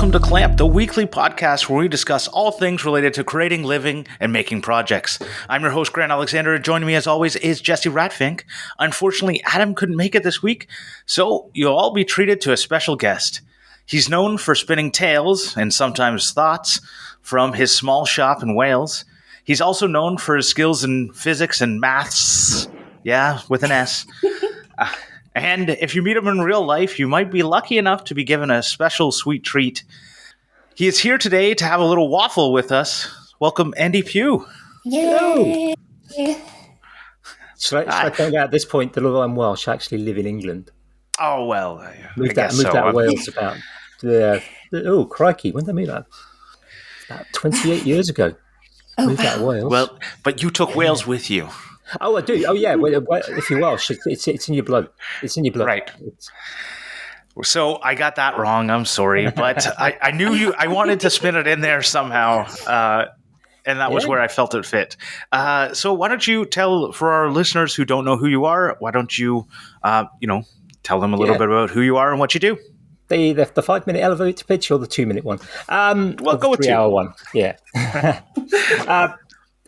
welcome to Clamp, the weekly podcast where we discuss all things related to creating, living, and making projects. I'm your host, Grant Alexander, and joining me as always is Jesse Ratfink. Unfortunately, Adam couldn't make it this week, so you'll all be treated to a special guest. He's known for spinning tales and sometimes thoughts from his small shop in Wales. He's also known for his skills in physics and maths. Yeah, with an S. And if you meet him in real life, you might be lucky enough to be given a special sweet treat. He is here today to have a little waffle with us. Welcome, Andy Pugh. Yay! Should I point out at this point that although I'm Welsh, I actually live in England. Oh, well, moved out of Wales about... oh, crikey, when did I move out? About 28 years ago. Moved out of Wales. Well, but you took Wales with you. Oh, I do. Oh, yeah. If you're Welsh, it's in your blood. It's in your blood. Right. So I got that wrong. I'm sorry. But I knew you. I wanted to spin it in there somehow. And that was where I felt it fit. So why don't you tell, for our listeners who don't know who you are, why don't you, tell them a little bit about who you are and what you do? The 5-minute elevator pitch or the 2-minute one? We'll go with 3-hour one. Yeah.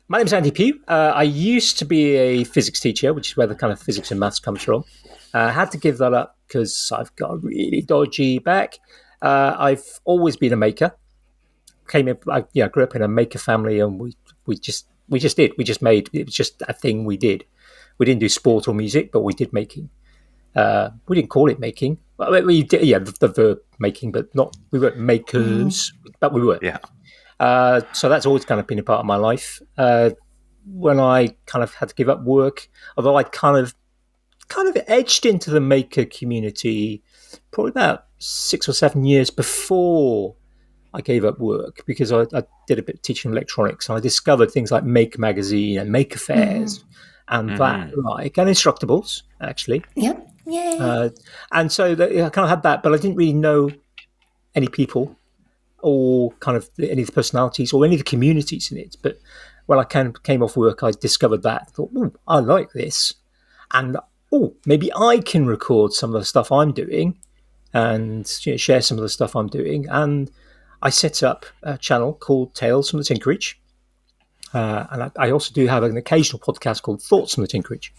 My name's Andy Pugh. I used to be a physics teacher, which is where the kind of physics and maths comes from. I had to give that up because I've got a really dodgy back. I've always been a maker. I grew up in a maker family, and we just did. We just made. It was just a thing we did. We didn't do sport or music, but we did making. We didn't call it making. We did, the verb making, but not. We weren't makers, but we were. Yeah. So that's always kind of been a part of my life. When I kind of had to give up work, although I kind of edged into the maker community probably about 6 or 7 years before I gave up work, because I did a bit of teaching electronics, and I discovered things like Make Magazine and Maker Fairs and and Instructables, actually. Yep. Yay. And so I kind of had that, but I didn't really know any people or kind of any of the personalities or any of the communities in it. But when I came off work, I discovered that. I thought, I like this. And, maybe I can record some of the stuff I'm doing and share some of the stuff I'm doing. And I set up a channel called Tales from the Tinkerage. And I also do have an occasional podcast called Thoughts from the Tinkerage.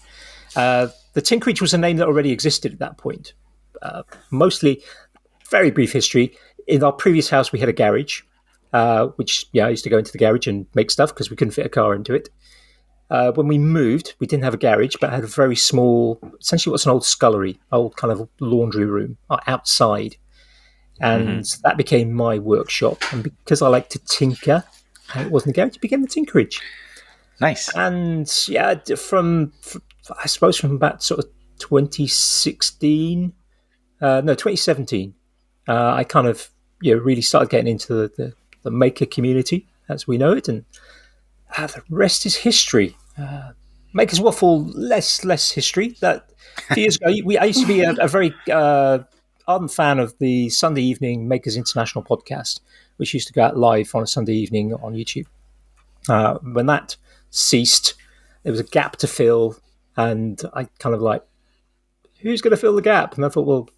The Tinkerage was a name that already existed at that point. Mostly, very brief history. In our previous house, we had a garage, which I used to go into the garage and make stuff because we couldn't fit a car into it. When we moved, we didn't have a garage, but had a very small, essentially what's an old scullery, old kind of laundry room outside. And that became my workshop. And because I like to tinker, and it wasn't a garage, it became the Tinkerage. Nice. And from about sort of 2017, I kind of really started getting into the maker community as we know it, and the rest is history. Makers Waffle, less history. That a few years ago, I used to be a very ardent fan of the Sunday evening Makers International podcast, which used to go out live on a Sunday evening on YouTube. When that ceased, there was a gap to fill, and I kind of like, who's going to fill the gap? And I thought, well,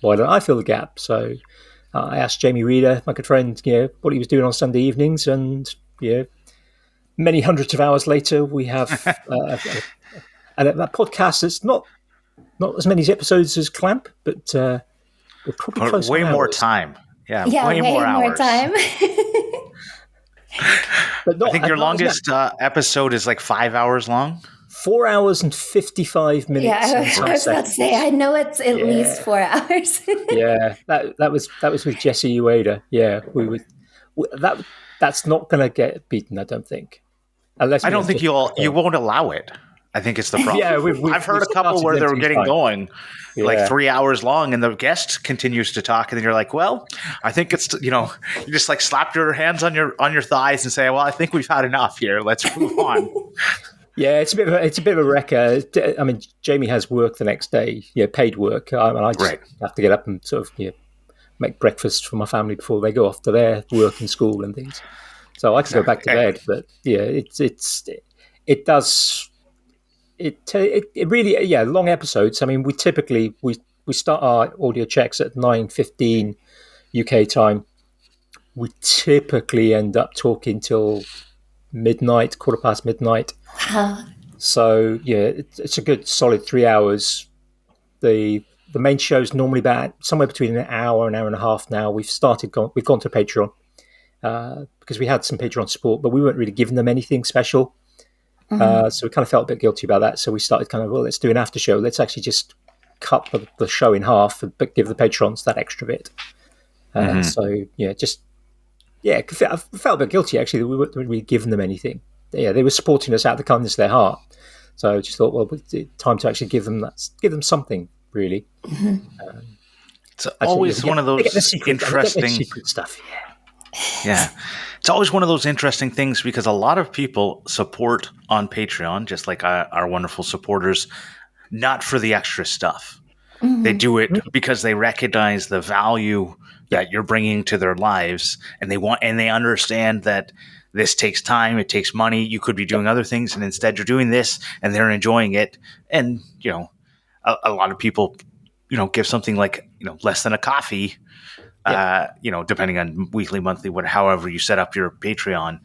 why don't I fill the gap? So I asked Jessie Uyeda, my good friend, what he was doing on Sunday evenings, and many hundreds of hours later, we have a podcast that's not as many episodes as Clamp, but we're probably close. Way to more hours. Time. Yeah, way more hours. Time. But I think your longest episode is like 5 hours long. 4 hours and 55 minutes. Yeah, I was about to say, I know it's at least 4 hours. Yeah, that was with Jessie Uyeda. Yeah, that's not going to get beaten, I don't think. Unless I don't think you won't allow it. I think it's the problem. Yeah, I've heard a couple where they were getting going like 3 hours long, and the guest continues to talk, and then you're like, well, I think it's you just like slap your hands on your thighs and say, well, I think we've had enough here. Let's move on. Yeah, it's a bit of a wrecker. I mean, Jamie has work the next day, paid work, and I just have to get up and sort of make breakfast for my family before they go off to their work and school and things. So I can go back to bed, but it really long episodes. I mean, we typically we start our audio checks at 9:15 UK time, we typically end up talking till midnight, midnight. Wow. So yeah, it's a good solid 3 hours. The main show's normally about somewhere between an hour and a half now. We've gone to Patreon because we had some Patreon support, but we weren't really giving them anything special. So we kind of felt a bit guilty about that. So we started let's do an after show. Let's actually just cut the show in half, but give the patrons that extra bit. So yeah, I felt a bit guilty actually that we weren't really giving them anything. Yeah, they were supporting us out of the kindness of their heart. So I just thought, well, it's time to actually give them something really. It's always one of those interesting secret stuff. Yeah. It's always one of those interesting things because a lot of people support on Patreon, just like our wonderful supporters, not for the extra stuff. They do it because they recognize the value that you're bringing to their lives, and they understand that this takes time, it takes money. You could be doing other things, and instead you're doing this, and they're enjoying it. And a lot of people, give something like less than a coffee. Depending on weekly, monthly, however you set up your Patreon.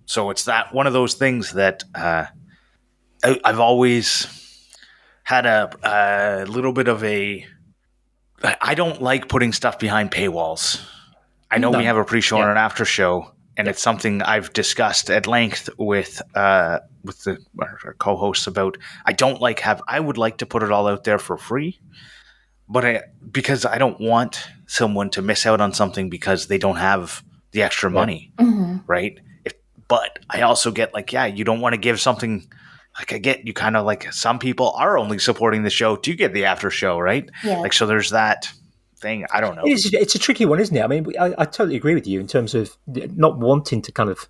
So it's that one of those things that I've always had a little bit of I don't like putting stuff behind paywalls. I know we have a pre-show and an after show, and it's something I've discussed at length with our co-hosts about. I would like to put it all out there for free. But because I don't want someone to miss out on something because they don't have the extra money, right? But I also get you don't want to give something. I get you kind of some people are only supporting the show to get the after show, right? Yeah. So there's that thing. I don't know. It's a tricky one, isn't it? I mean, I totally agree with you in terms of not wanting to kind of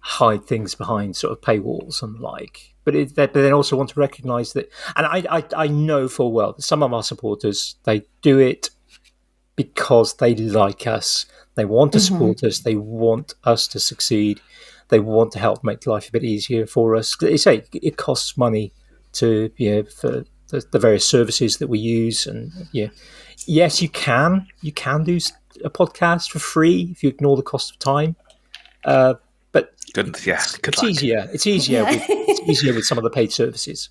hide things behind sort of paywalls and but then also want to recognise that, and I know full well that some of our supporters, they do it because they like us, they want to support us, they want us to succeed, they want to help make life a bit easier for us. They say it costs money for the various services that we use, and yes, you can do a podcast for free if you ignore the cost of time. But it's easier. It's easier. It's easier with some of the paid services.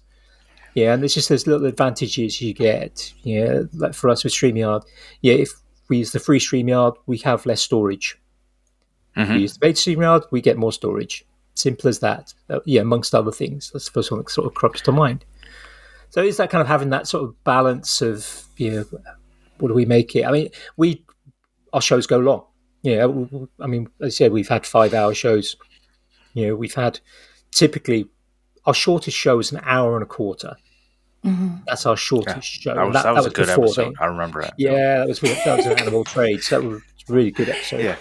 Yeah, and there's little advantages you get. Yeah, like for us with StreamYard. Yeah, if we use the free StreamYard, we have less storage. If we use the paid StreamYard, we get more storage. Simple as that. Amongst other things. That's the first one that sort of crops to mind. So it's that kind of having that sort of balance of what do we make it? I mean, our shows go long. Yeah, I mean, as I said, we've had 5-hour shows. We've had typically our shortest show is an hour and a quarter. That's our shortest show. That was a good episode. I remember it. Yeah, that was an Animal Trade. So that was a really good episode.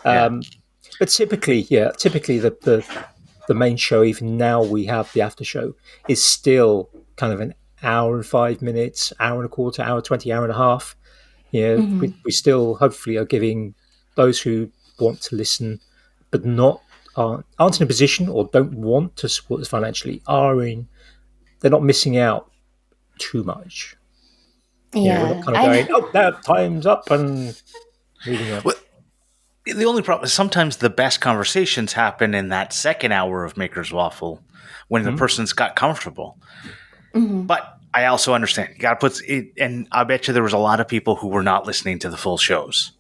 But typically the main show, even now we have the after show, is still kind of an hour and 5 minutes, hour and a quarter, hour 20, hour and a half. We still hopefully are giving those who want to listen but aren't in a position or don't want to support us financially they're not missing out too much. We're not kind of going, that time's up and moving on. Well, the only problem is sometimes the best conversations happen in that second hour of Maker's Waffle when the person's got comfortable. But I also understand you got to put it, and I bet you there was a lot of people who were not listening to the full shows.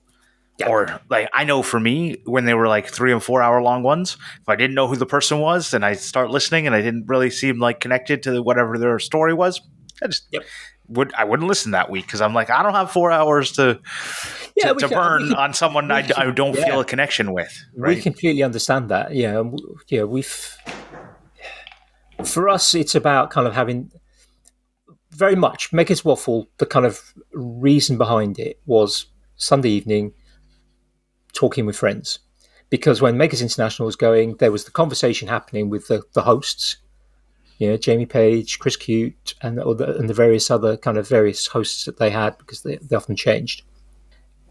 Yeah. Or I know for me, when they were 3 and 4 hour long ones, if I didn't know who the person was and I start listening and I didn't really seem connected to whatever their story was, I wouldn't listen that week because I'm I don't have 4 hours to burn on someone I don't feel a connection with. Right? We completely understand that. For us, it's about kind of having very much Maker's Waffle. The kind of reason behind it was Sunday evening, talking with friends, because when Makers International was going, there was the conversation happening with the hosts, Jamie Page, Chris Cute, and the various other kind of various hosts that they had, because they often changed.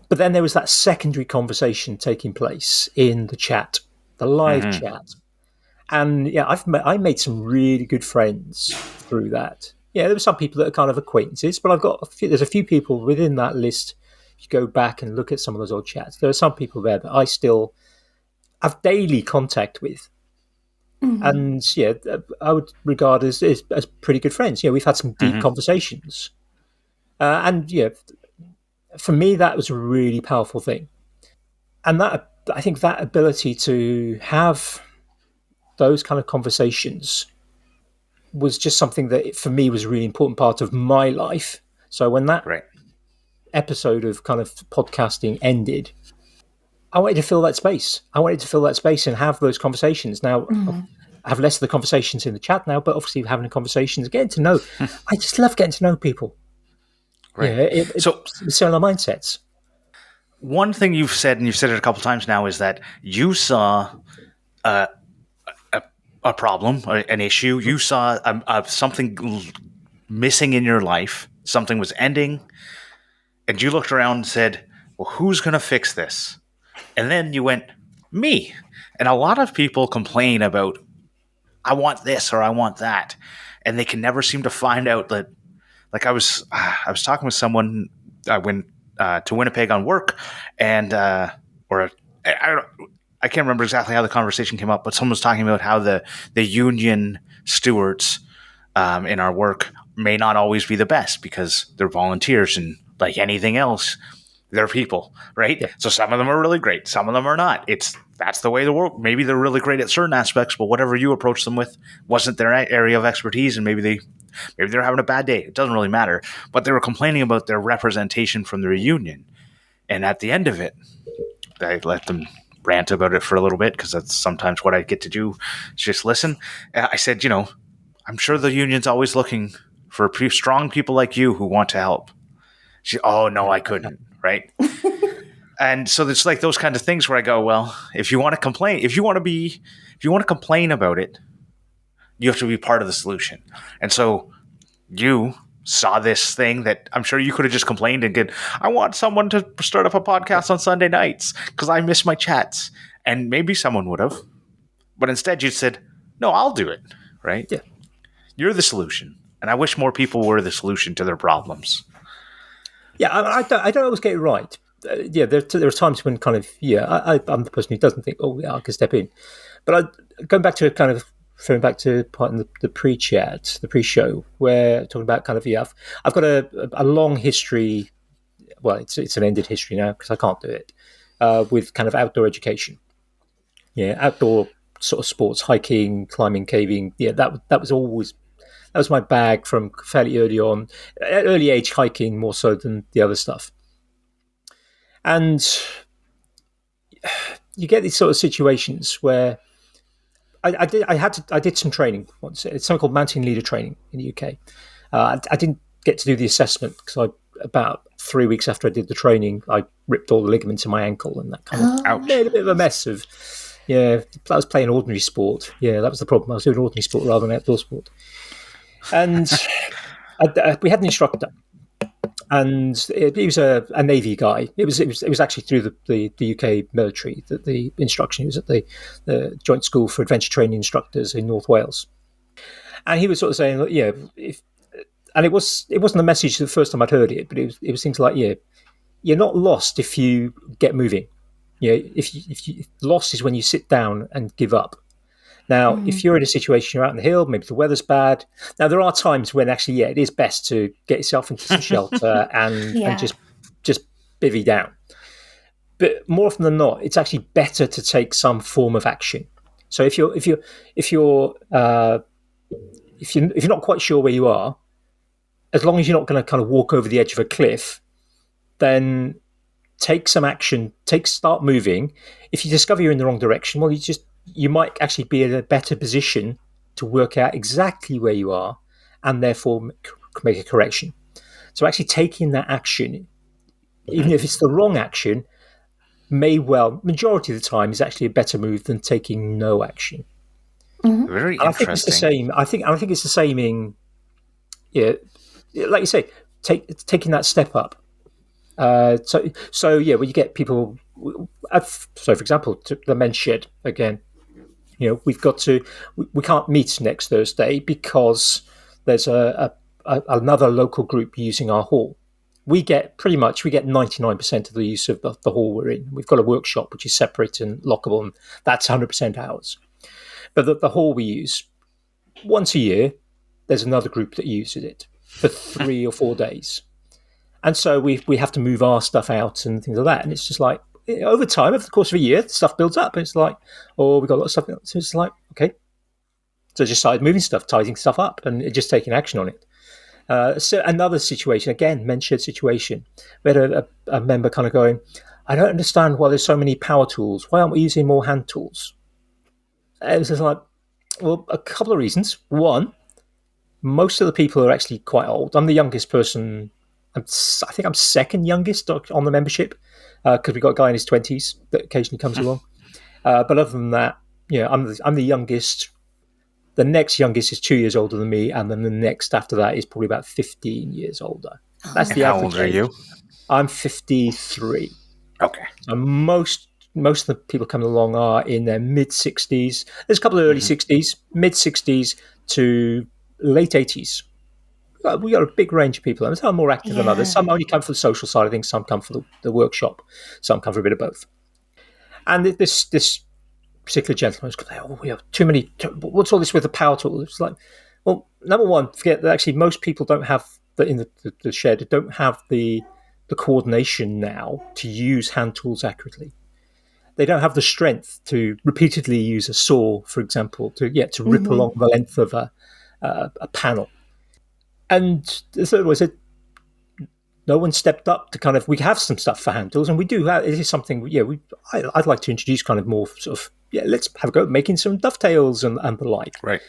But then there was that secondary conversation taking place in the chat, the live chat, and I made some really good friends through that. There were some people that are kind of acquaintances, but there's a few people within that list if you go back and look at some of those old chats, there are some people there that I still have daily contact with. And I would regard as pretty good friends. We've had some deep conversations, and for me that was a really powerful thing. And that, I think, that ability to have those kind of conversations was just something that for me was a really important part of my life. So when that episode of kind of podcasting ended, I wanted to fill that space. I wanted to fill that space and have those conversations. Now, I have less of the conversations in the chat now, but obviously having the conversations, getting to know. I just love getting to know people. Right. So similar mindsets. One thing you've said, and you've said it a couple times now, is that you saw a problem, an issue. You saw something missing in your life. Something was ending. And you looked around and said, well, who's going to fix this? And then you went, me. And a lot of people complain about, I want this or I want that. And they can never seem to find out that, like I was talking with someone, I went to Winnipeg on work, and I can't remember exactly how the conversation came up, but someone was talking about how the union stewards in our work may not always be the best because they're volunteers, and like anything else, they're people, right? Yeah. So some of them are really great, some of them are not. That's the way the world. Maybe they're really great at certain aspects, but whatever you approach them with wasn't their area of expertise, and maybe they're having a bad day. It doesn't really matter. But they were complaining about their representation from their union. And at the end of it, I let them rant about it for a little bit, because that's sometimes what I get to do, is just listen. I said, I'm sure the union's always looking for strong people like you who want to help. Oh, no, I couldn't, right? And so it's like those kinds of things where I go, well, if you want to complain, if you want to complain about it, you have to be part of the solution. And so you saw this thing that I'm sure you could have just complained and get, I want someone to start up a podcast on Sunday nights because I miss my chats. And maybe someone would have. But instead you said, no, I'll do it, right? Yeah. You're the solution. And I wish more people were the solution to their problems. Yeah, I don't always get it right. There are times when kind of, I'm the person who doesn't think, oh, yeah, I can step in. But going back to kind of, referring back to part in the pre-chat, the pre-show, where talking about kind of, I've got a long history. Well, it's an ended history now because I can't do it, with kind of outdoor education. Yeah, outdoor sort of sports, hiking, climbing, caving. Yeah, that was my bag from fairly early age, hiking more so than the other stuff. And you get these sort of situations where I did some training once. It's something called mountain leader training in the UK. I didn't get to do the assessment because about 3 weeks after I did the training, I ripped all the ligaments in my ankle, and that kind of made a bit of a mess of. Yeah, I was playing ordinary sport. Yeah, that was the problem. I was doing ordinary sport rather than outdoor sport. And we had an instructor, and he was a Navy guy. It was actually through the UK military that the instruction. He was at the Joint School for Adventure Training Instructors in North Wales, and he was sort of saying, look, and it wasn't a message the first time I'd heard it, but it was things like, you're not lost if you get moving. If you lost is when you sit down and give up. Now, if you're in a situation, you're out in the hill, maybe the weather's bad. Now, there are times when actually, it is best to get yourself into some shelter and just bivvy down. But more often than not, it's actually better to take some form of action. So if you're not quite sure where you are, as long as you're not going to kind of walk over the edge of a cliff, then take some action. Start moving. If you discover you're in the wrong direction, well, you might actually be in a better position to work out exactly where you are and therefore make a correction. So actually taking that action, even if it's the wrong action, majority of the time is actually a better move than taking no action. Mm-hmm. Very interesting. I think it's the same. I think it's the same in, like you say, taking that step up. So when you get people, so for example, the men's shed again, we can't meet next Thursday because there's another local group using our hall, we get 99% of the use of the hall we're in. We've got a workshop which is separate and lockable, and that's 100% ours. But the hall we use, once a year, there's another group that uses it for 3 or 4 days. And so we have to move our stuff out and things like that. And it's just like, over time, over the course of a year, stuff builds up. And it's like, oh, we've got a lot of stuff. So it's like, okay. So I just started moving stuff, tidying stuff up, and just taking action on it. So another situation, again, men's shed situation. We had a member kind of going, I don't understand why there's so many power tools. Why aren't we using more hand tools? And it was just like, well, a couple of reasons. One, most of the people are actually quite old. I'm the youngest person. I think I'm second youngest on the membership because we've got a guy in his 20s that occasionally comes along. But other than that, I'm the youngest. The next youngest is 2 years older than me, and then the next after that is probably about 15 years older. That's the How average. old are you? I'm 53. Okay. And most of the people coming along are in their mid-60s. There's a couple of early 60s, mid-60s to late 80s. We got a big range of people. And some are more active than others. Some only come for the social side of things. Some come for the workshop. Some come for a bit of both. And this particular gentleman was going, oh, we have too many. What's all this with the power tool? It's like, well, number one, forget that actually most people don't have in the shed don't have the coordination now to use hand tools accurately. They don't have the strength to repeatedly use a saw, for example, to rip along the length of a panel. And the third was that no one stepped up to kind of, we have some stuff for hand tools, and we do have, it is something, I'd like to introduce kind of more sort of, let's have a go at making some dovetails and the like. Right.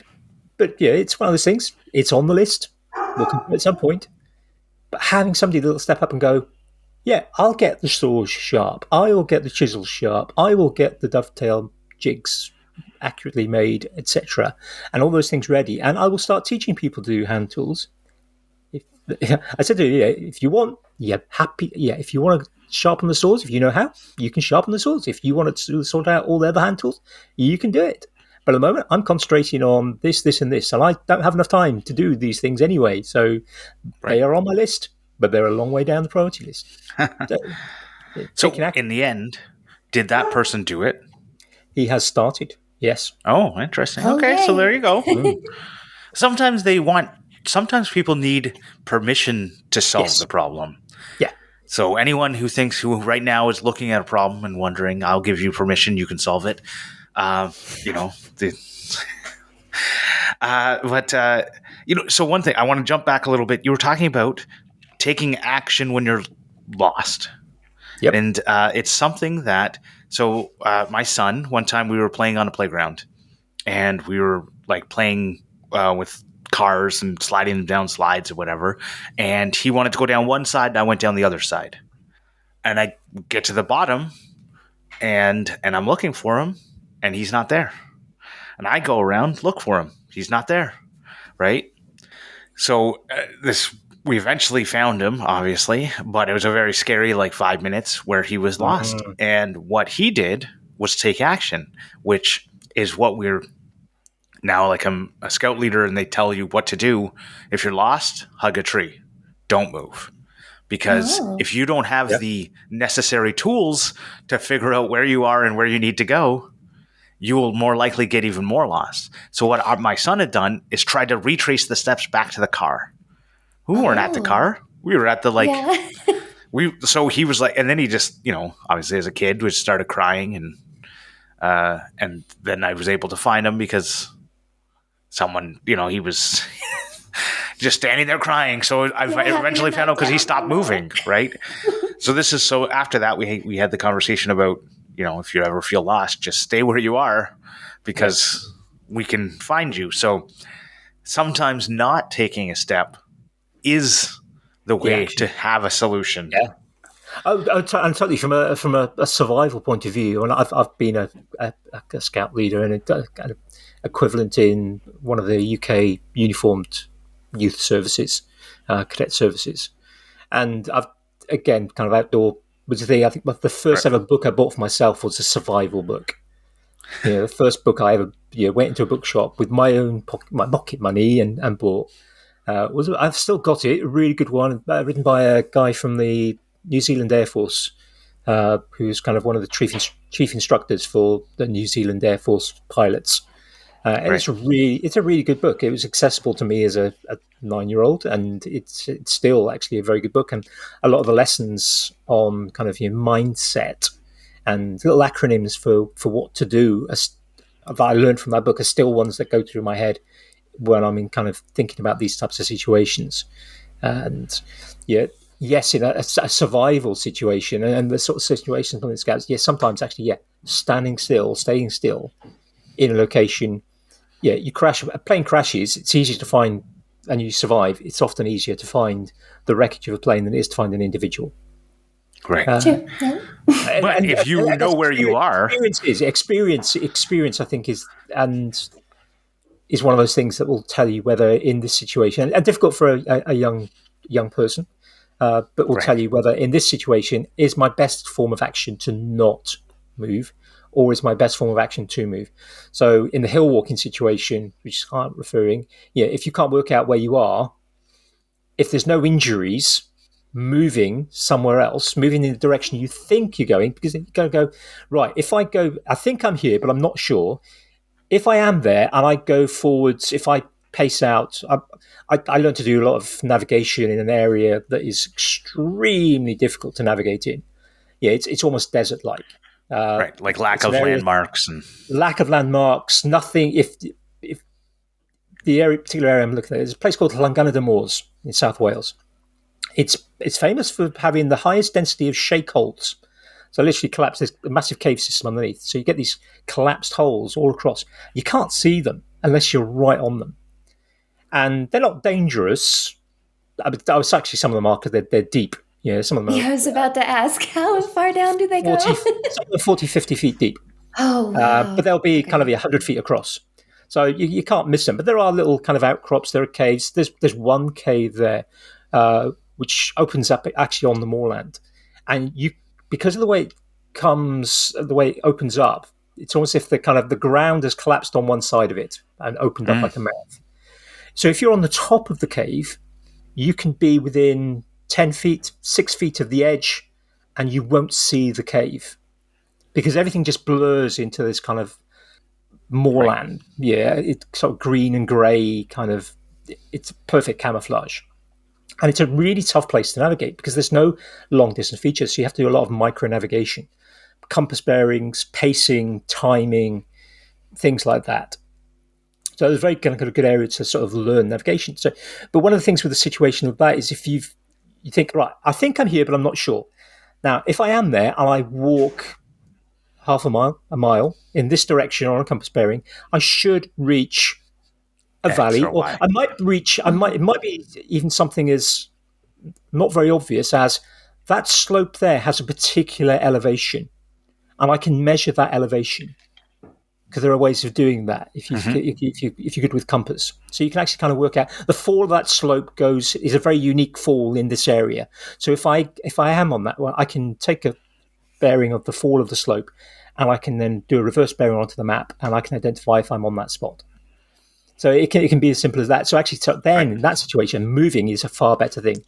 But it's one of those things, it's on the list, we'll come to it at some point. But having somebody that'll step up and go, I'll get the saws sharp, I will get the chisels sharp, I will get the dovetail jigs accurately made, etc., and all those things ready, and I will start teaching people to do hand tools. I said to you, if you want, if you want to sharpen the saws, if you know how, you can sharpen the saws. If you want to sort out all the other hand tools, you can do it. But at the moment, I'm concentrating on this, and this, and I don't have enough time to do these things anyway. So They are on my list, but they're a long way down the priority list. So in the end, did that person do it? He has started, yes. Oh, interesting. Okay, so there you go. Sometimes people need permission to solve the problem. Yeah. So anyone who right now is looking at a problem and wondering, I'll give you permission, you can solve it. So one thing, I want to jump back a little bit. You were talking about taking action when you're lost. Yep. And it's something that, my son, one time we were playing on a playground and we were like playing with cars and sliding them down slides or whatever. And he wanted to go down one side and I went down the other side. And I get to the bottom and I'm looking for him and he's not there. And I go around, look for him. He's not there. Right? So we eventually found him, obviously, but it was a very scary 5 minutes where he was lost. And what he did was take action, which is what we're now, I'm a scout leader and they tell you what to do. If you're lost, hug a tree. Don't move. Because if you don't have the necessary tools to figure out where you are and where you need to go, you will more likely get even more lost. So what my son had done is tried to retrace the steps back to the car. We weren't at the car. We were at the So he was and then he just, obviously as a kid, we started crying and then I was able to find him because someone, he was just standing there crying. So I eventually found out because he stopped moving, right? So after that, we had the conversation about, if you ever feel lost, just stay where you are because we can find you. So sometimes not taking a step is the way to have a solution. Yeah. And totally from a survival point of view. And I've been a scout leader and a kind of equivalent in one of the UK uniformed youth services, cadet services, and I've again kind of outdoor. Was the thing, I think the first ever book I bought for myself was a survival book. The first book I ever went into a bookshop with my own pocket money and bought. I've still got it. A really good one, written by a guy from the New Zealand Air Force, who's kind of one of the chief instructors for the New Zealand Air Force pilots. And Right. it's a really good book. It was accessible to me as a 9-year-old, and it's still actually a very good book. And a lot of the lessons on kind of your mindset and little acronyms for what to do that I learned from that book are still ones that go through my head when I'm in kind of thinking about these types of situations. And yes, in a survival situation and the sort of situations on the scouts, sometimes actually, staying still in a location. You crash, a plane crashes, it's easier to find, and you survive. It's often easier to find the wreckage of a plane than it is to find an individual. Right. True. Yeah. But if you know where you are, experience, I think is one of those things that will tell you whether in this situation, and difficult for a young person, but will tell you whether in this situation is my best form of action to not move, or is my best form of action to move. So in the hill walking situation, which I'm referring, if you can't work out where you are, if there's no injuries, moving somewhere else, moving in the direction you think you're going, because you're going to go, right, if I go, I think I'm here, but I'm not sure. If I am there and I go forwards, if I pace out, I learned to do a lot of navigation in an area that is extremely difficult to navigate in. It's almost desert-like. Right, like lack of landmarks and nothing. If the particular area I'm looking at, there's a place called Llangana de Moors in South Wales. It's famous for having the highest density of shake holes. So literally collapsed. There's a massive cave system underneath. So you get these collapsed holes all across. You can't see them unless you're right on them, and they're not dangerous. I was actually, some of them are because they're deep. Some of them. I was about to ask, how far down do they go? 40, 50 feet deep. Oh, wow. But they'll be kind of 100 feet across. So you can't miss them. But there are little kind of outcrops. There are caves. There's one cave there which opens up actually on the moorland. And because of the way it opens up, it's almost as if the ground has collapsed on one side of it and opened up like a mouth. So if you're on the top of the cave, you can be within 10 feet, 6 feet of the edge, and you won't see the cave because everything just blurs into this kind of moorland. Right. It's sort of green and grey kind of. It's perfect camouflage. And it's a really tough place to navigate because there's no long-distance features. So you have to do a lot of micro-navigation, compass bearings, pacing, timing, things like that. So it's a very kind of good area to sort of learn navigation. So, but one of the things with the situation of that is if you think, right, I think I'm here, but I'm not sure. Now, if I am there and I walk half a mile in this direction on a compass bearing, I should reach a valley, or I might reach. It might be even something as not very obvious as that slope there has a particular elevation, and I can measure that elevation because there are ways of doing that if you're good with compass. So you can actually kind of work out the fall of that slope is a very unique fall in this area. So if I am on that one, I can take a bearing of the fall of the slope, and I can then do a reverse bearing onto the map, and I can identify if I'm on that spot. So it can be as simple as that. So actually, in that situation, moving is a far better thing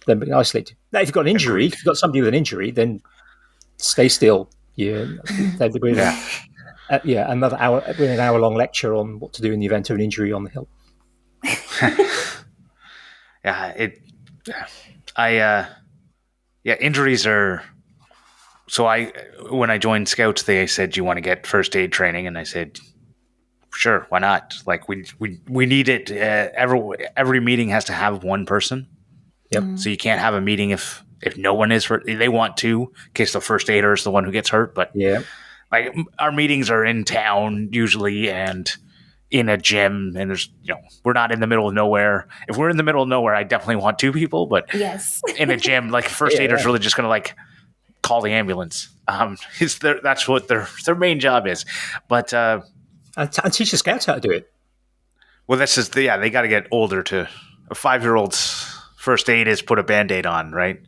than being isolated. Now, if you've got an injury, if you've got somebody with an injury, then stay still. Another hour, an hour-long lecture on what to do in the event of an injury on the hill. Injuries are. So when I joined Scouts, they said, "Do you want to get first aid training?" And I said, "Sure, why not?" Like we need it. Every meeting has to have one person. Yep. So you can't have a meeting if no one is hurt. They want to, in case the first aider is the one who gets hurt. But like our meetings are in town usually and in a gym, and there's we're not in the middle of nowhere. If we're in the middle of nowhere, I definitely want two people. But yes, in a gym, like first aider is really just going to call the ambulance. That's what their main job is. But and teach the scouts how to do it. Well, that's just they got to get older. To a 5-year-old's first aid is put a Band-Aid on, right?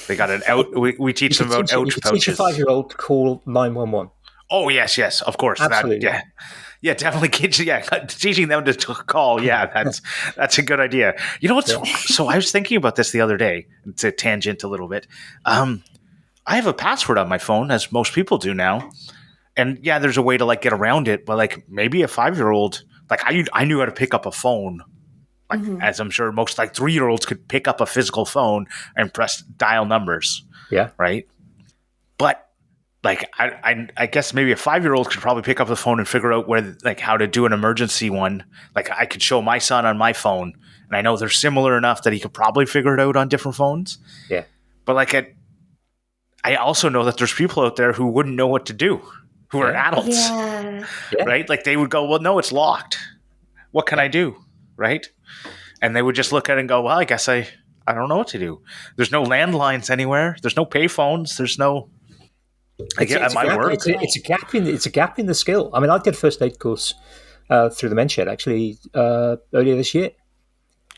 They got an out. We teach them about ouch pouches. Teach a 5-year-old to call 911. Oh yes, of course. Absolutely. Yeah, definitely. Teaching them to call. Yeah, that's a good idea. You know what's so I was thinking about this the other day. It's a tangent a little bit. I have a password on my phone, as most people do now, and yeah, there's a way to like get around it. But like maybe a 5-year-old, like I knew how to pick up a phone, like as I'm sure most like 3-year-olds could pick up a physical phone and press dial numbers. Yeah. Right. But like I guess maybe a 5-year-old could probably pick up the phone and figure out where like how to do an emergency one. Like I could show my son on my phone, and I know they're similar enough that he could probably figure it out on different phones. Yeah. But like I also know that there's people out there who wouldn't know what to do, who are adults, right? Like they would go, well, no, it's locked. What can I do? Right? And they would just look at it and go, well, I guess I don't know what to do. There's no landlines anywhere. There's no payphones. There's no. It's a gap in the skill. I mean, I did a first aid course through the Men's Shed actually earlier this year.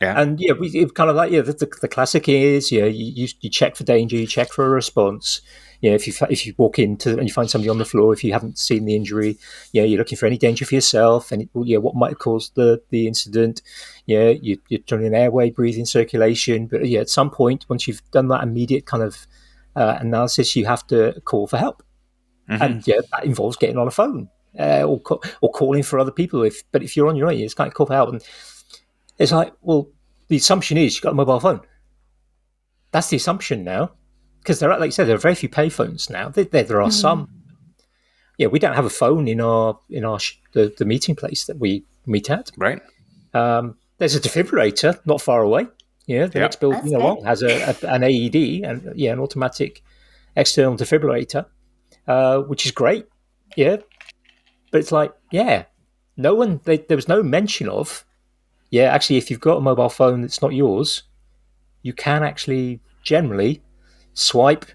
Yeah. And yeah, it kind of like the classic is you check for danger, you check for a response. If you walk into and you find somebody on the floor, if you haven't seen the injury, you're looking for any danger for yourself and what might have caused the incident. You're doing an airway, breathing, circulation. But at some point, once you've done that immediate kind of analysis, you have to call for help, and that involves getting on a phone or calling for other people. If you're on your own, you just can't call for help. And it's like, well, the assumption is you've got a mobile phone. That's the assumption now, because like you said, there are very few payphones now. There are some. Yeah, we don't have a phone in the meeting place that we meet at. Right. There's a defibrillator not far away. The next building along has an AED and an automatic external defibrillator, which is great. Yeah, but it's like no one. There was no mention of. Yeah, actually, if you've got a mobile phone that's not yours, you can actually generally swipe.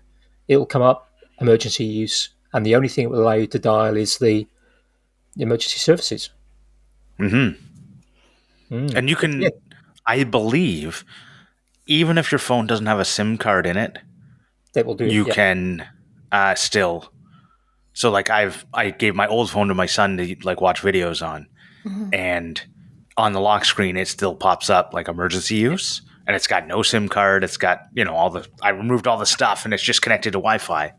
It'll come up emergency use, and the only thing it will allow you to dial is the emergency services. And you can, I believe, even if your phone doesn't have a SIM card in it, that will do. You can still. So, like, I gave my old phone to my son to like watch videos on, and on the lock screen it still pops up like emergency use, and it's got no SIM card. It's got I removed all the stuff, and it's just connected to Wi-Fi.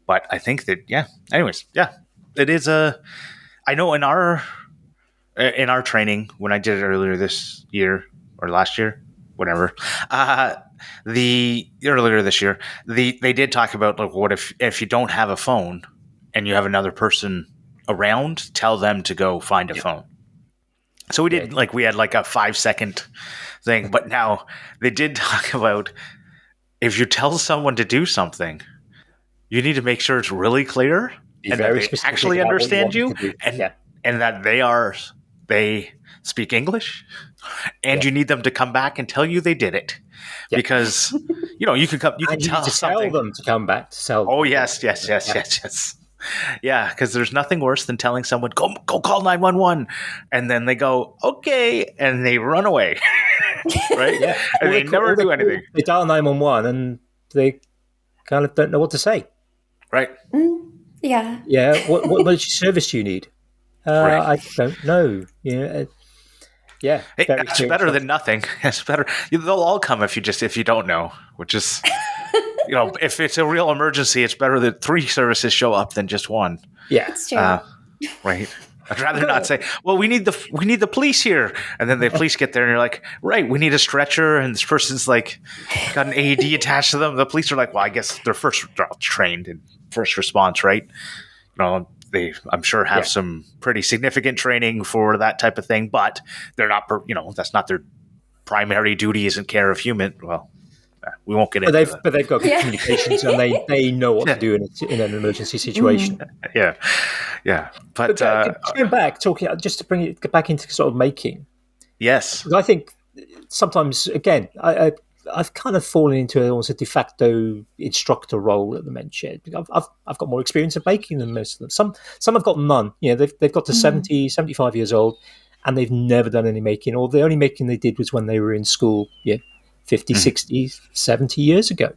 But I think that it is I know in our training when I did it earlier this year or last year, whatever. Earlier this year, they did talk about like what if you don't have a phone and you have another person around, tell them to go find a phone. So we did we had like a 5-second thing, but now they did talk about if you tell someone to do something, you need to make sure it's really clear and that they actually understand you and that they speak English, and you need them to come back and tell you they did it, because you can tell them to come back to sell. Oh yes. Yeah, because there's nothing worse than telling someone go call 911, and then they go okay, and they run away, right? Yeah, and they never do anything. They dial 911 and they kind of don't know what to say. Right. Yeah. Yeah. What emergency service do you need? I don't know. Yeah. Hey, that's better than nothing. It's better. They'll all come if you don't know, which is, if it's a real emergency, it's better that 3 services show up than just one. Yeah, that's true. Right. I'd rather not say, well, we need the police here, and then the police get there and you're like, right, we need a stretcher, and this person's like got an AED attached to them. The police are like, well, I guess they're all trained in first response, right? They, I'm sure, have some pretty significant training for that type of thing, but they're not, that's not their primary duty. Isn't care of human. Well, we won't get into that. But they've got good communications, and they know what to do in an emergency situation. Yeah. But going back, just to bring it back into sort of making. Yes, I think sometimes again, I've kind of fallen into almost a de facto instructor role at the Men's Shed. I've got more experience of baking than most of them. Some have got none. They've got to 70, 75 years old, and they've never done any making. Or the only making they did was when they were in school, 50, 60, 70 years ago.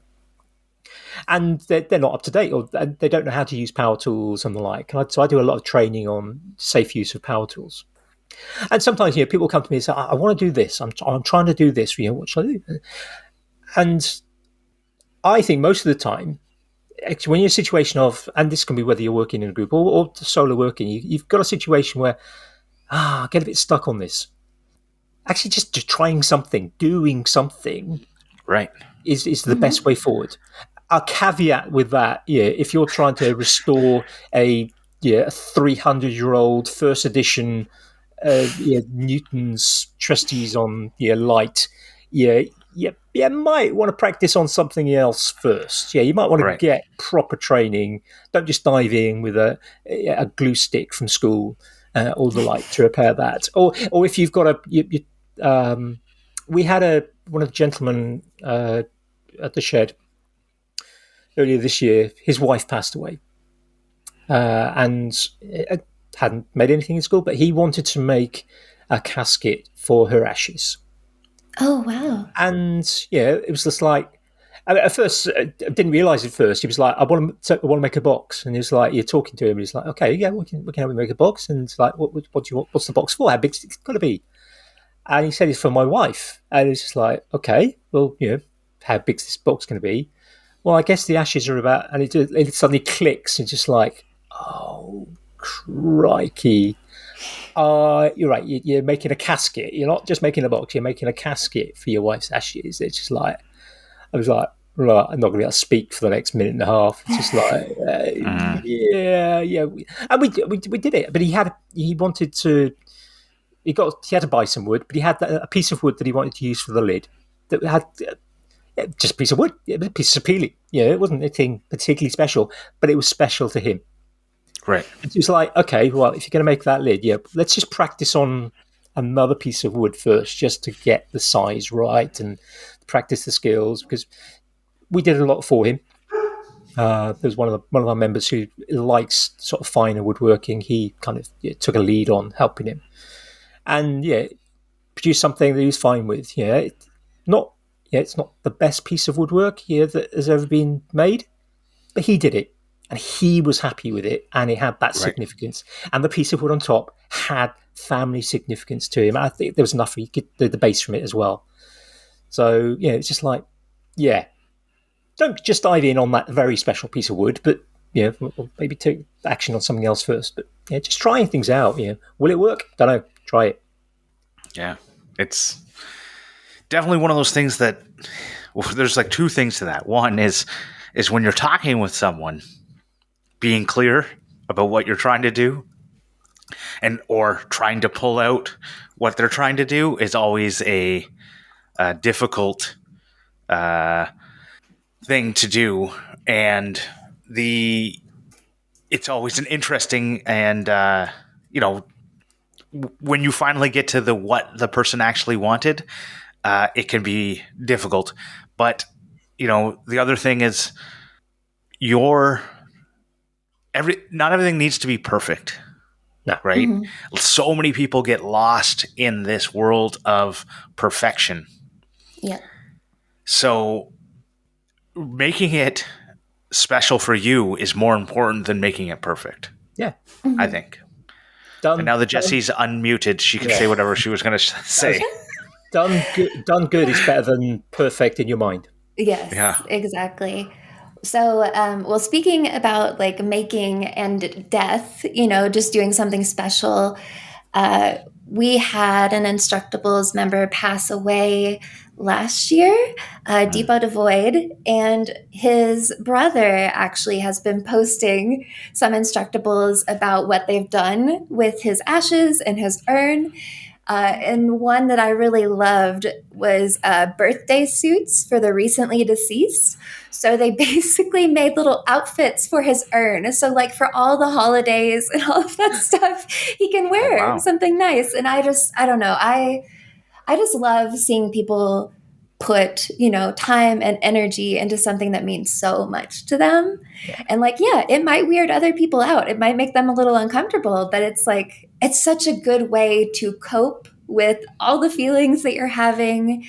and they're not up to date, or they don't know how to use power tools and the like. So I do a lot of training on safe use of power tools. And sometimes, people come to me and say, I want to do this. I'm trying to do this. What should I do? And I think most of the time, actually, when you're in a situation of, and this can be whether you're working in a group or solo working, you've got a situation where, I get a bit stuck on this. Actually, just trying something, doing something, right, is the best way forward. A caveat with that, if you're trying to restore a 300-year-old first edition Newton's treatise on light, you might want to practice on something else first. You might want to get proper training. Don't just dive in with a glue stick from school or the like to repair that. Or if you've got we had one of the gentlemen at the shed earlier this year. His wife passed away, and hadn't made anything in school, but he wanted to make a casket for her ashes. Oh, wow. And it was just like, at first, I didn't realise at first. He was like, I want to make a box. And he was like, you're talking to him. He's like, okay, yeah, we can help you make a box. And it's like, what do you want? What's the box for? How big's it got to be? And he said it's for my wife. And it's just like, okay, well, how big's this box going to be? Well, I guess the ashes are about, and it suddenly clicks. And just like, oh, crikey. You're right. You're making a casket. You're not just making a box. You're making a casket for your wife's ashes. It's just like, I was like, right, I'm not going to be able to speak for the next minute and a half. It's just like, yeah. And we did it. But he had to buy some wood, but he had a piece of wood that he wanted to use for the lid that had just a piece of wood. It was a piece of peeling. It wasn't anything particularly special, but it was special to him. Right. It was like, okay, well, if you're going to make that lid, let's just practice on another piece of wood first, just to get the size right and practice the skills, because we did a lot for him. There's one of our members who likes sort of finer woodworking. He kind of took a lead on helping him, and produced something that he was fine with. It's not the best piece of woodwork that has ever been made, but he did it. And he was happy with it, and it had that significance. And the piece of wood on top had family significance to him. I think there was enough he could do the base from it as well. So, it's just like, don't just dive in on that very special piece of wood, but, maybe take action on something else first. But, just trying things out. Will it work? Don't know. Try it. Yeah. It's definitely one of those things that, there's like two things to that. One is when you're talking with someone, being clear about what you're trying to do or trying to pull out what they're trying to do is always a difficult thing to do. And it's always an interesting and, when you finally get to what the person actually wanted, it can be difficult. But, the other thing is not everything needs to be perfect. No. Right? Mm-hmm. So many people get lost in this world of perfection. Yeah. So making it special for you is more important than making it perfect. Yeah. Mm-hmm. I think. And now that Jessy's unmuted, she can say whatever she was going to say. Done good is better than perfect in your mind. Yes, yeah. Exactly. So, speaking about like making and death, just doing something special, we had an Instructables member pass away last year, deep out of void, and his brother actually has been posting some Instructables about what they've done with his ashes and his urn. And one that I really loved was birthday suits for the recently deceased. So they basically made little outfits for his urn. So like for all the holidays and all of that stuff, he can wear something nice. And I don't know. I just love seeing people put, time and energy into something that means so much to them. Yeah. And it might weird other people out. It might make them a little uncomfortable, but it's like, it's such a good way to cope with all the feelings that you're having.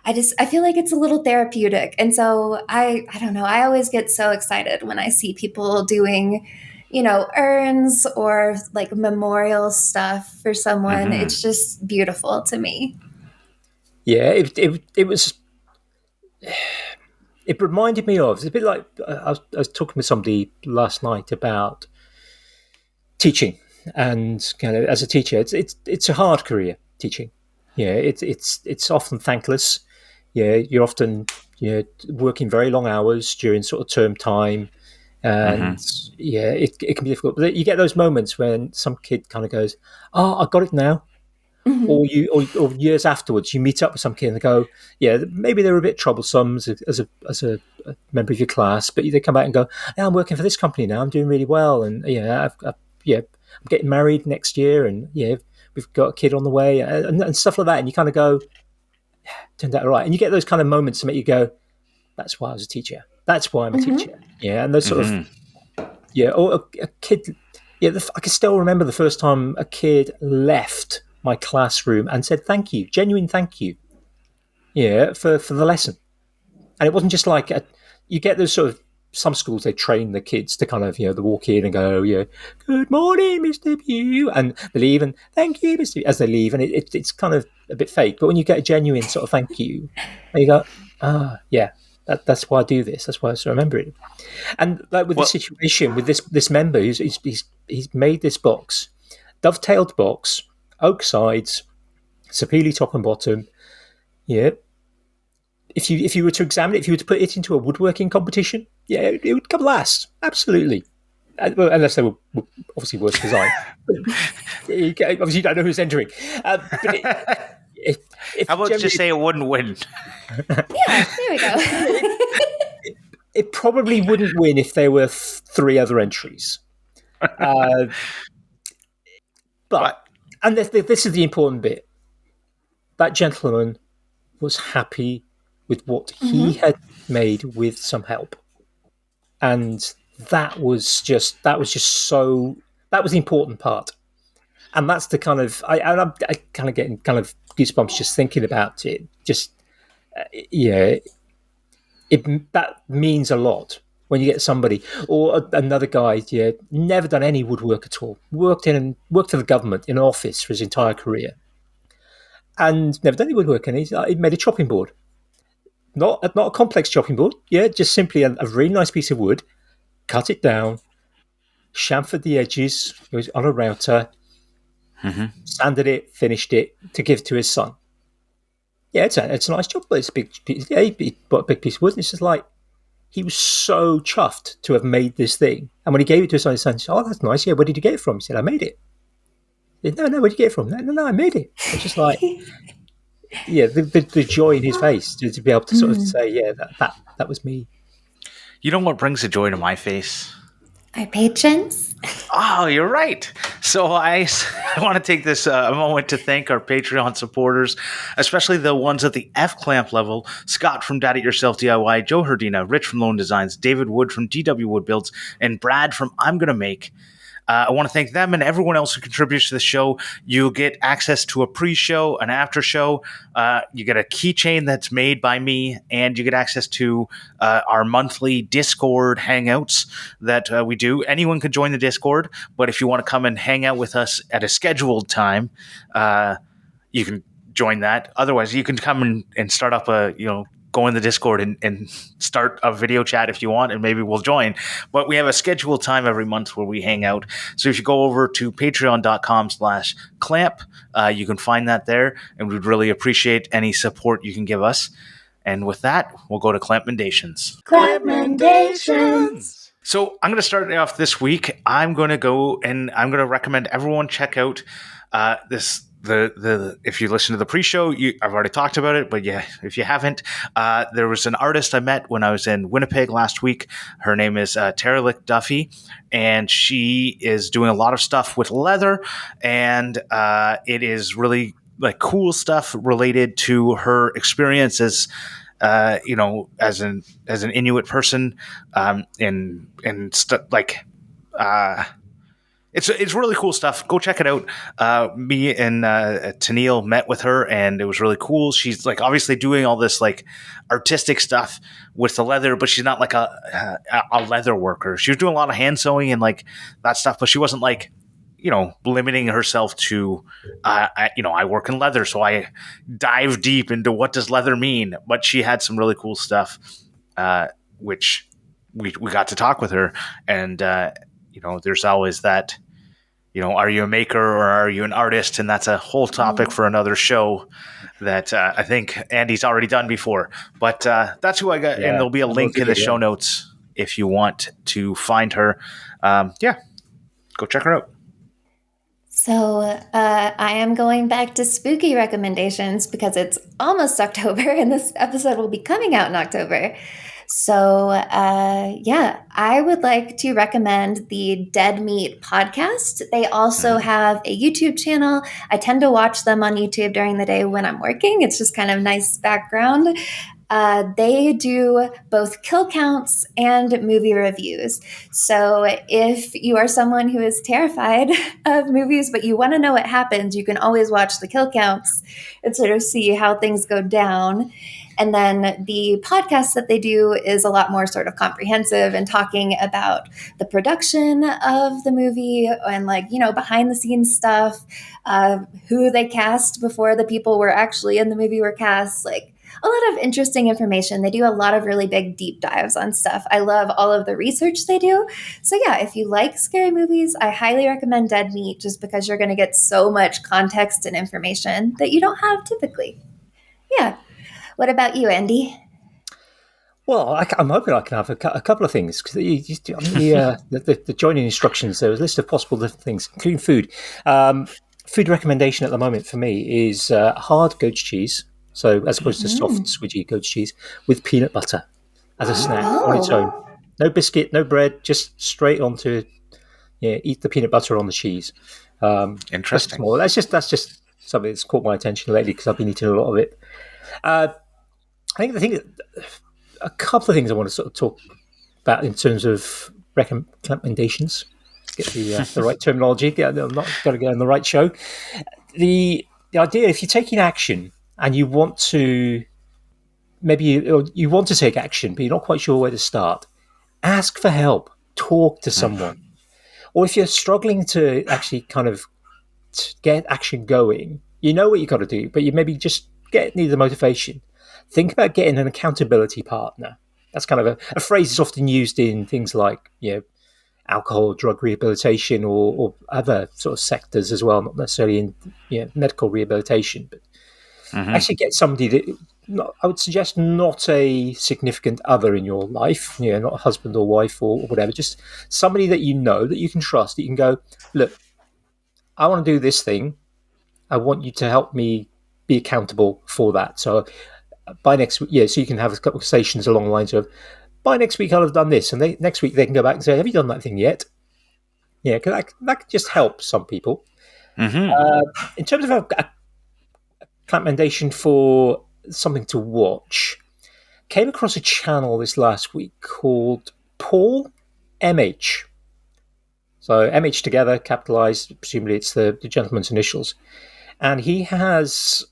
I feel like it's a little therapeutic. And so I don't know, I always get so excited when I see people doing, urns or like memorial stuff for someone. Mm-hmm. It's just beautiful to me. Yeah, it was. It reminded me of. It's a bit like I was talking with somebody last night about teaching, and kind of as a teacher, it's a hard career teaching. Yeah, it's often thankless. Yeah, you're often working very long hours during sort of term time, and yeah, it can be difficult. But you get those moments when some kid kind of goes, "Oh, I got it now." Mhm. Or years afterwards, you meet up with some kid and they go, "Yeah, maybe they're a bit troublesome as a member of your class, but they come back and go, yeah, I'm working for this company now. I'm doing really well, and I'm getting married next year, and yeah, we've got a kid on the way, and stuff like that." And you kind of go, "Turned out all right." And you get those kind of moments to make you go, "That's why I was a teacher. That's why I'm a teacher." Mhm. Yeah, and those sort of or a kid. Yeah, I can still remember the first time a kid left my classroom and said thank you, genuine thank you, yeah, for the lesson. And it wasn't just like you get those sort of some schools they train the kids to kind of they walk in and go, yeah, good morning, Mr. Pugh, and they leave and thank you, Mr. Pugh, as they leave, and it's kind of a bit fake. But when you get a genuine sort of thank you, and you go, yeah, that's why I do this. That's why I remember it. And like with this situation with this member, he's made this box, dovetailed box, oak sides, sapele top and bottom. Yeah. If you were to examine it, if you were to put it into a woodworking competition, yeah, it would come last. Absolutely. Well, unless they were obviously worse design. Obviously, you don't know who's entering. But if How about just say it wouldn't win? Yeah, there we go. It probably wouldn't win if there were three other entries. But and this is the important bit. That gentleman was happy with what he had made with some help, and that was just so that was the important part, and that's the kind of I kind of getting kind of goosebumps just thinking about it. Just yeah, that means a lot when you get somebody or another guy, yeah, never done any woodwork at all, worked for the government in an office for his entire career, and never done any woodwork, and he made a chopping board, not a complex chopping board, yeah, just simply a really nice piece of wood, cut it down, chamfered the edges on a router, sanded it, finished it to give to his son. Yeah, it's a nice job, but it's a big piece. Yeah, he bought a big piece of wood, and it's just like he was so chuffed to have made this thing. And when he gave it to his son, he said, "Oh, that's nice. Yeah, where did you get it from?" He said, "I made it." He said, no, where did you get it from? No, I made it. It's just like, yeah, the joy in his face to be able to sort of say, yeah, that was me. You know what brings the joy to my face? Our patrons. Oh, you're right. So I want to take this moment to thank our Patreon supporters, especially the ones at the F-Clamp level: Scott from Dad It Yourself DIY, Joe Herdina, Rich from Lone Designs, David Wood from DW Wood Builds, and Brad from I'm Gonna Make. I want to thank them and everyone else who contributes to the show. You get access to a pre-show, an after-show. You get a keychain that's made by me, and you get access to our monthly Discord hangouts that we do. Anyone can join the Discord, but if you want to come and hang out with us at a scheduled time, you can join that. Otherwise, you can come and start up go in the Discord and start a video chat if you want, and maybe we'll join. But we have a scheduled time every month where we hang out. So if you go over to patreon.com/clamp, you can find that there, and we'd really appreciate any support you can give us. And with that, we'll go to CLAMPmendations. CLAMPmendations. So I'm going to start it off this week. I'm going to go and I'm going to recommend everyone check out this. If you listen to the pre-show, I've already talked about it, but yeah, if you haven't, there was an artist I met when I was in Winnipeg last week. Her name is Tara Lick Duffy, and she is doing a lot of stuff with leather, and it is really like cool stuff related to her experiences. As an Inuit person, It's really cool stuff. Go check it out. Me and Tennille met with her, and it was really cool. She's like obviously doing all this like artistic stuff with the leather, but she's not like a leather worker. She was doing a lot of hand sewing and like that stuff, but she wasn't like limiting herself to I work in leather, so I dive deep into what does leather mean. But she had some really cool stuff, which we got to talk with her, and there's always that. Are you a maker or are you an artist? And that's a whole topic for another show that I think Andy's already done before. But that's who I got. Yeah, and there'll be a link in the show notes if you want to find her. Go check her out. So I am going back to spooky recommendations because it's almost October and this episode will be coming out in October. So, I would like to recommend the Dead Meat podcast. They also have a YouTube channel. I tend to watch them on YouTube during the day when I'm working. It's just kind of nice background. They do both kill counts and movie reviews. So if you are someone who is terrified of movies, but you want to know what happens, you can always watch the kill counts and sort of see how things go down. And then the podcast that they do is a lot more sort of comprehensive and talking about the production of the movie and behind the scenes stuff, who they cast before the people were actually in the movie were cast, a lot of interesting information. They do a lot of really big deep dives on stuff. I love all of the research they do. So if you like scary movies, I highly recommend Dead Meat just because you're going to get so much context and information that you don't have typically. Yeah. What about you, Andy? Well, I'm hoping I can have a couple of things. Because the joining instructions, there was a list of possible different things, including food. Food recommendation at the moment for me is hard goat's cheese. So as opposed to soft, squidgy goat's cheese with peanut butter as a snack on its own. No biscuit, no bread, just straight onto eat the peanut butter on the cheese. Interesting. That's just something that's caught my attention lately because I've been eating a lot of it. I think a couple of things I want to sort of talk about in terms of recommendations. Get the right terminology. I'm not going to get on the right show. The idea, if you're taking action and you want to, maybe you want to take action, but you're not quite sure where to start, ask for help. Talk to someone. Or if you're struggling to actually kind of get action going, you know what you've got to do, but you maybe just need the motivation. Think about getting an accountability partner. That's kind of a phrase that's often used in things like alcohol or drug rehabilitation or other sort of sectors as well, not necessarily in medical rehabilitation, but actually get somebody that I would suggest not a significant other in your life, not a husband or wife or whatever, just somebody that you know that you can trust, that you can go, look, I want to do this thing. I want you to help me be accountable for that. So by next week, so you can have conversations along the lines of, by next week I'll have done this, and next week they can go back and say, have you done that thing yet? Yeah, because that can just help some people. In terms of a recommendation for something to watch, came across a channel this last week called Paul MH. So MH together, capitalized, presumably it's the gentleman's initials. And he has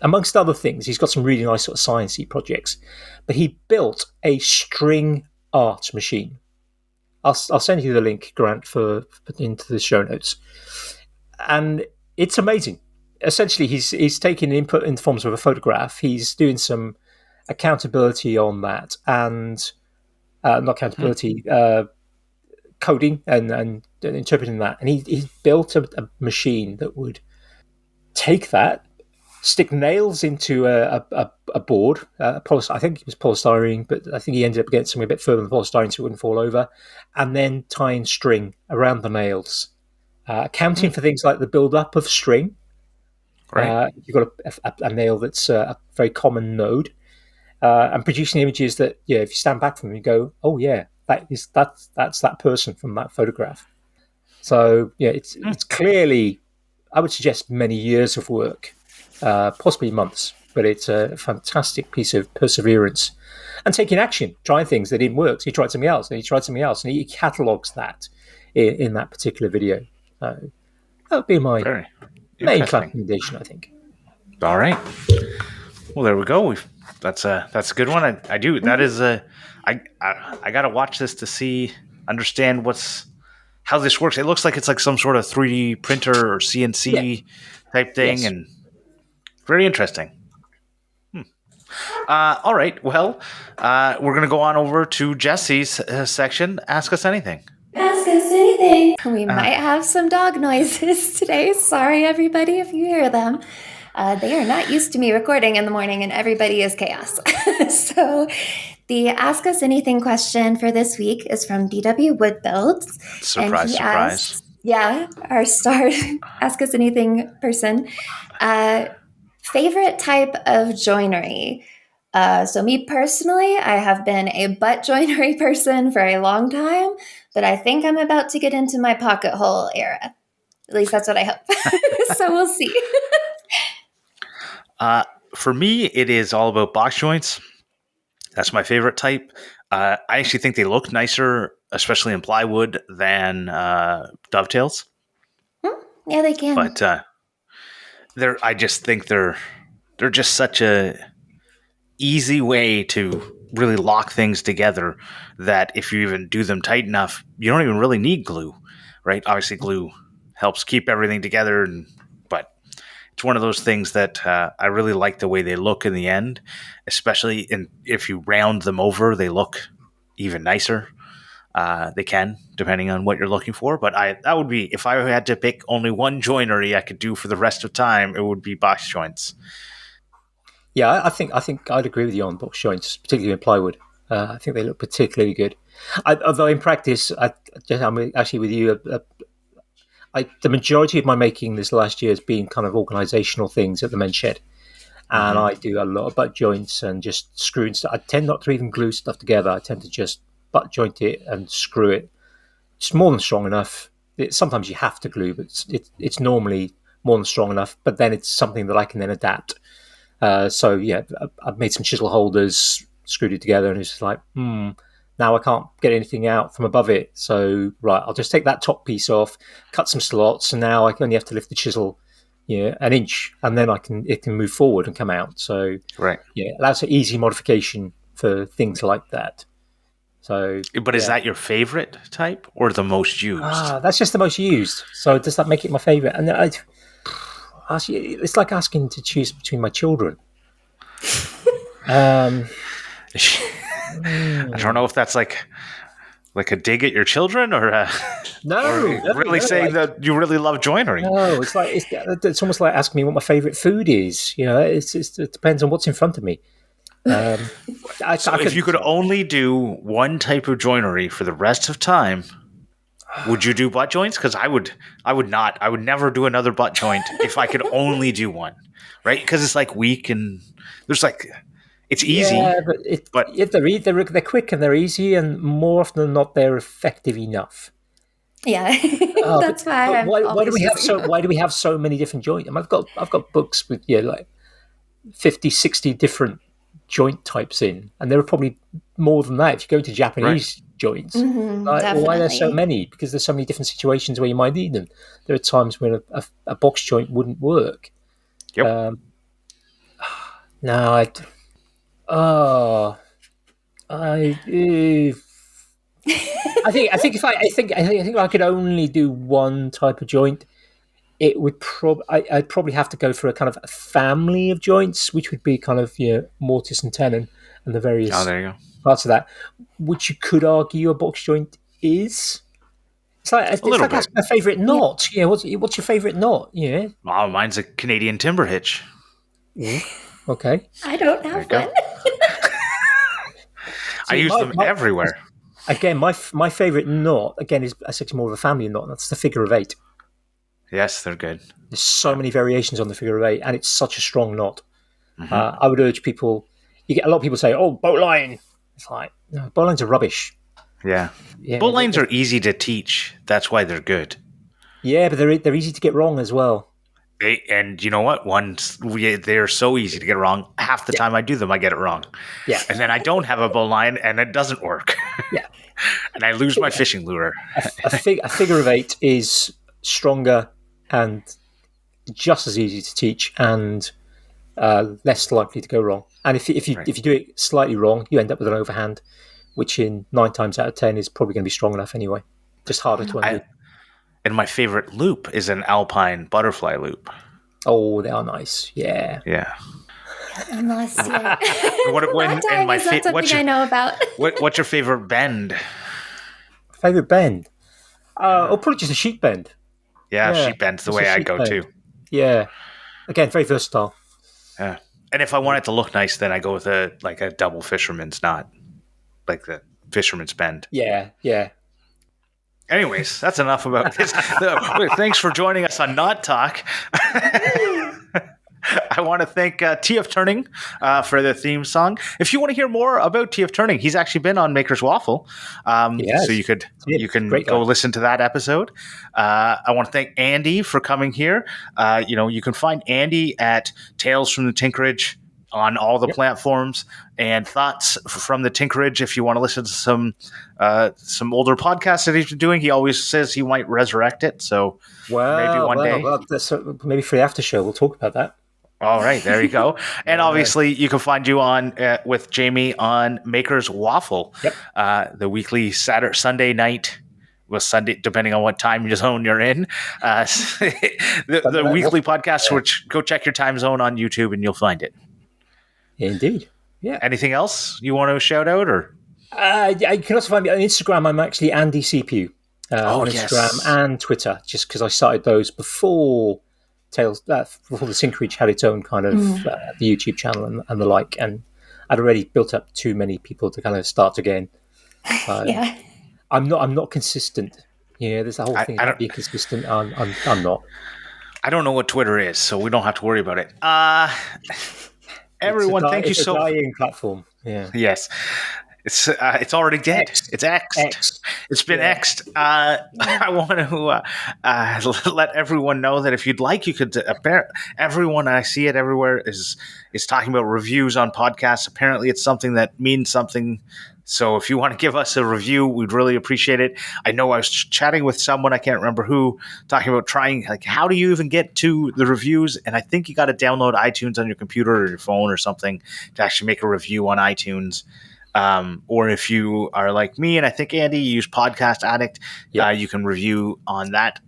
amongst other things, he's got some really nice sort of sciencey projects, but he built a string art machine. I'll send you the link, Grant, for into the show notes. And it's amazing. Essentially, he's taking input in the forms of a photograph. He's doing some accountability on that, and not accountability, coding and interpreting that. And he built a machine that would take that, stick nails into a board. I think it was polystyrene, but I think he ended up getting something a bit further than polystyrene so it wouldn't fall over, and then tying string around the nails, accounting for things like the build-up of string. Right. You've got a nail that's a very common node, and producing images that, if you stand back from them, you go, oh yeah, that's that person from that photograph. So it's clearly, I would suggest, many years of work, possibly months, but it's a fantastic piece of perseverance and taking action, trying things that didn't work. So he tried something else, and he tried something else, and he catalogues that in that particular video. That would be my Very main interesting. recommendation, I think. All right. Well, there we go. That's a good one. I do. That is I got to watch this to understand how this works. It looks like it's like some sort of 3D printer or CNC type thing, Yes. and very interesting. All right. Well, we're going to go on over to Jesse's section. Ask us anything. Ask us anything. We might have some dog noises today. Sorry, everybody, if you hear them. They are not used to me recording in the morning, and everybody is chaos. So the Ask Us Anything question for this week is from DW Woodbuilds. Surprise, surprise. Our star Ask Us Anything person. Favorite type of joinery? So me personally, I have been a butt joinery person for a long time, but I think I'm about to get into my pocket hole era. At least that's what I hope. So we'll see. For me, it is all about box joints. That's my favorite type. I actually think they look nicer, especially in plywood, than dovetails. Yeah, they can. But I just think they're just such a easy way to really lock things together that if you even do them tight enough, you don't even really need glue, right? Obviously, glue helps keep everything together, but it's one of those things that I really like the way they look in the end, especially if you round them over, they look even nicer. They can, depending on what you're looking for. But that would be, if I had to pick only one joinery I could do for the rest of time, it would be box joints. Yeah, I think I'd agree with you on box joints, particularly in plywood. I think they look particularly good. Although in practice, I'm actually with you. The majority of my making this last year has been kind of organisational things at the men's shed. And I do a lot of butt joints and just screwing stuff. I tend not to even glue stuff together. I tend to just butt joint it and screw it. It's more than strong enough. Sometimes you have to glue, but it's normally more than strong enough. But then it's something that I can then adapt. So yeah, I've made some chisel holders, screwed it together, and it's just like, now I can't get anything out from above it. So right, I'll just take that top piece off, cut some slots, and now I only have to lift the chisel, an inch, and then it can move forward and come out. So right, that's an easy modification for things like that. So, but is that your favorite type or the most used? That's just the most used. So does that make it my favorite? And it's like asking to choose between my children. I don't know if that's like a dig at your children or saying that you really love joinery. No, it's almost like asking me what my favorite food is. It depends on what's in front of me. If you could only do one type of joinery for the rest of time, would you do butt joints? Because I would not. I would never do another butt joint if I could only do one, right? Because it's like weak and there's like it's easy. Yeah, but they're quick and they're easy, and more often than not, they're effective enough. Yeah, that's why. Why do we have so many different joints? I've got books with like 50, 60 different joint types in, and there are probably more than that if you go to Japanese joints. Why are there so many? Because there's so many different situations where you might need them. There are times when a box joint wouldn't work. Yep. I think if I could only do one type of joint, it would I'd probably have to go for a kind of a family of joints, which would be kind of mortise and tenon and the various parts of that, which you could argue a box joint is. It's like asking my favourite knot. Yeah, what's your favourite knot? Yeah. Oh, mine's a Canadian timber hitch. Yeah. Okay. I don't have one. I use them everywhere. Again, my favourite knot is actually more of a family knot. That's the figure of 8. Yes, they're good. There's so many variations on the figure of 8, and it's such a strong knot. I would urge people. You get a lot of people say, "Oh, boat line." It's like, no, boat lines are rubbish. Yeah. Boat lines are easy to teach. That's why they're good. Yeah, but they're easy to get wrong as well. And you know what? They're so easy to get wrong. Half the time I do them, I get it wrong. Yeah. And then I don't have a bowline, and it doesn't work. Yeah. And I lose my fishing lure. A figure of 8 is stronger and just as easy to teach and less likely to go wrong. And if you do it slightly wrong, you end up with an overhand, which in 9 times out of 10 is probably going to be strong enough anyway. Just harder to undo. And my favorite loop is an alpine butterfly loop. Oh, they are nice. Yeah. Yeah. Unless yeah. I know about. What's your favorite bend? Favorite bend? Probably just a sheep bend. Yeah, sheep bend's the way I go too. Yeah. Again, very versatile. Yeah. And if I want it to look nice, then I go with a double fisherman's knot, like the fisherman's bend. Yeah, yeah. Anyways, that's enough about this. Thanks for joining us on Knot Talk. I want to thank TF Turning for the theme song. If you want to hear more about TF Turning, he's actually been on Maker's Waffle, so you can go listen to that episode. I want to thank Andy for coming here. You can find Andy at Tales from the Tinkerage on all the platforms, and Thoughts from the Tinkerage. If you want to listen to some older podcasts that he's been doing, he always says he might resurrect it. So maybe one day. Maybe for the after show, we'll talk about that. All right, there you go. And obviously, you can find you on with Jamie on Maker's Waffle, the weekly Sunday night. Well, Sunday, depending on what time zone you're in. The weekly podcast, which go check your time zone on YouTube and you'll find it. Indeed. Yeah. Anything else you want to shout out, or? You can also find me on Instagram. I'm actually Andy C. Pugh on Instagram and Twitter, just because I started those before before the Tinkerage had its own kind of the YouTube channel and the like, and I'd already built up too many people to kind of start again. I'm not consistent. Yeah, there's the whole thing about being consistent. I'm not. I don't know what Twitter is, so we don't have to worry about it. Everyone, thank you so much. It's a dying platform. Yeah. Yes. It's already dead. It's X'd. It's been X'd. I want to let everyone know that if you'd like, you could. Everyone, I see it everywhere, is talking about reviews on podcasts. Apparently, it's something that means something. So if you want to give us a review, we'd really appreciate it. I know I was chatting with someone, I can't remember who, talking about trying, how do you even get to the reviews? And I think you got to download iTunes on your computer or your phone or something to actually make a review on iTunes. Or if you are like me, and I think Andy, you use Podcast Addict, you can review on that.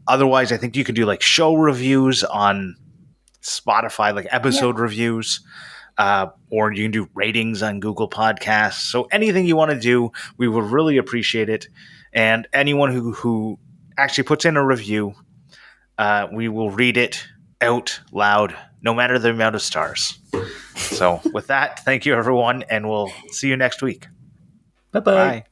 Otherwise, I think you can do show reviews on Spotify, episode reviews, or you can do ratings on Google Podcasts. So anything you want to do, we would really appreciate it. And anyone who actually puts in a review, we will read it out loud, no matter the amount of stars. So with that, thank you, everyone, and we'll see you next week. Bye-bye. Bye.